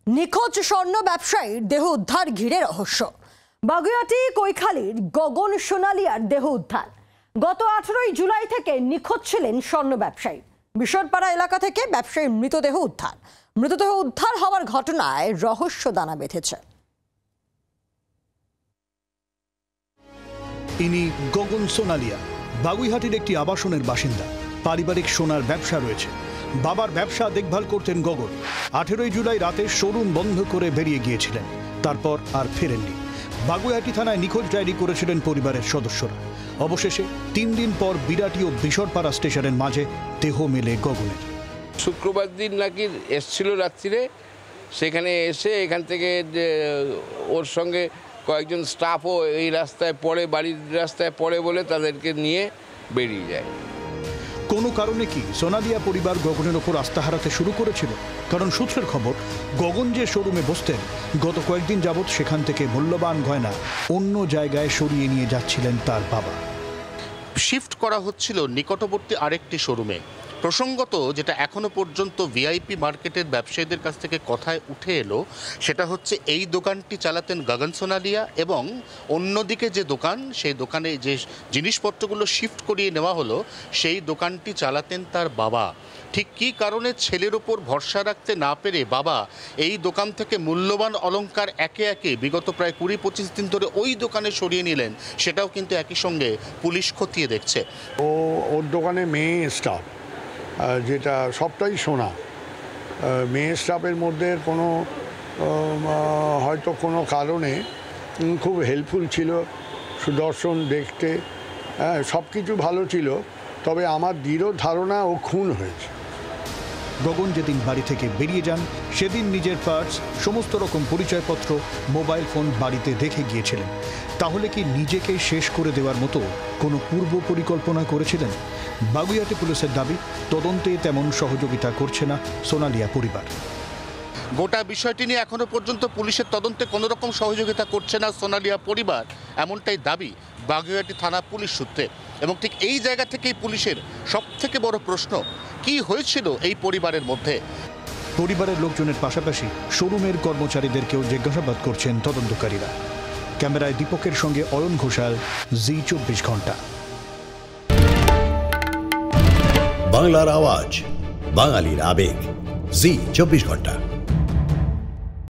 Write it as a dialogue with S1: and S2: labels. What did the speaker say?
S1: নিখোঁজ স্বর্ণ ব্যবসায়ীর দেহ উদ্ধার ঘিরে রহস্য। বাগুইআটি কৈখালীর গগন সোনালিয়ার দেহ উদ্ধার। গত 18 জুলাই থেকে নিখোঁজ ছিলেন স্বর্ণ ব্যবসায়ী। বিশরপাড়া এলাকা থেকে ব্যবসায়ীর মৃতদেহ উদ্ধার হওয়ার ঘটনায় রহস্য দানা বেঁধেছে।
S2: ইনি গগন সোনালিয়া, বাগুইহাটির একটি আবাসনের বাসিন্দা। পারিবারিক সোনার ব্যবসা রয়েছে। বাবার ব্যবসা দেখভাল করতেন গগন। 18 জুলাই রাতে শোরুম বন্ধ করে বেরিয়ে গিয়েছিলেন, তারপর আর ফেরেননি। বাগুইহাটি থানায় নিখোঁজ ডায়েরি করেছিলেন পরিবারের সদস্যরা। অবশেষে 3 দিন পর বিরাটি ও বিশরপাড়া স্টেশনের মাঝে দেহ মেলে গগনের।
S3: শুক্রবার দিন নাকি এসছিল রাত্রিরে, সেখানে এসে এখান থেকে ওর সঙ্গে কয়েকজন স্টাফও এই রাস্তায় পড়ে, বাড়ির রাস্তায় পড়ে বলে তাদেরকে নিয়ে বেরিয়ে যায়।
S2: কোনো কারণে কি সোনালিয়া পরিবার গগনের ওপর আস্থা হারাতে শুরু করেছিল? কারণ সূত্রের খবর, গগন যে শোরুমে বসতেন, গত কয়েকদিন যাবৎ সেখান থেকে মূল্যবান গয়না অন্য জায়গায় সরিয়ে নিয়ে যাচ্ছিলেন তার বাবা।
S4: শিফট করা হচ্ছিল নিকটবর্তী আরেকটি শোরুমে। প্রসঙ্গত যেটা এখনো পর্যন্ত ভিআইপি মার্কেটের ব্যবসায়ীদের কাছ থেকে কথায় উঠে এলো, সেটা হচ্ছে এই দোকানটি চালাতেন গগন সোনালিয়া এবং অন্যদিকে যে দোকান, সেই দোকানে যে জিনিসপত্রগুলো শিফট করিয়ে নেওয়া হলো, সেই দোকানটি চালাতেন তার বাবা। ঠিক কী কারণে ছেলের ওপর ভরসা রাখতে না পেরে বাবা এই দোকান থেকে মূল্যবান অলংকার একে একে বিগত প্রায় 20-25 দিন ধরে ওই দোকানে সরিয়ে নিলেন, সেটাও কিন্তু একই সঙ্গে পুলিশ খতিয়ে দেখছে।
S5: ওর দোকানে মেয়ে স্টাফ, যেটা সবটাই সোনা। মেয়ে স্টাফের মধ্যে কোনো হয়তো কোনো কারণে খুব হেল্পফুল ছিল, সুদর্শন দেখতে, সব কিছু ভালো ছিল। তবে আমার দৃঢ় ধারণা ও খুন হয়েছে।
S2: গগন যেদিন বাড়ি থেকে বেরিয়ে যান, সেদিন নিজের পার্স, সমস্ত রকম পরিচয়পত্র, মোবাইল ফোন বাড়িতে রেখে গিয়েছিলেন। তাহলে কি নিজেকে শেষ করে দেওয়ার মতো কোনো পূর্ব পরিকল্পনা করেছিলেন? বাগুইআটি পুলিশের দাবি, তদন্তে তেমন সহযোগিতা করছে না সোনালিয়া পরিবার।
S4: গোটা বিষয়টি নিয়ে এখনো পর্যন্ত পুলিশের তদন্তে কোনো রকম সহযোগিতা করছে না সোনালিয়া পরিবার, এমনটাই দাবি বাগুইআটি থানা পুলিশ সূত্রে। এবং ঠিক এই জায়গা থেকেই পুলিশের সবথেকে বড় প্রশ্ন, কি হয়েছিল এই পরিবারের মধ্যে।
S2: পরিবারের লোকজনের পাশাপাশি শোরুমের কর্মচারীদেরকেও জিজ্ঞাসাবাদ করছেন তদন্তকারীরা। ক্যামেরায় দীপকের সঙ্গে অয়ন ঘোষাল, জি 24 ঘন্টা।
S6: বাংলার আওয়াজ, বাঙালির আবেগ, জি 24 ঘন্টা।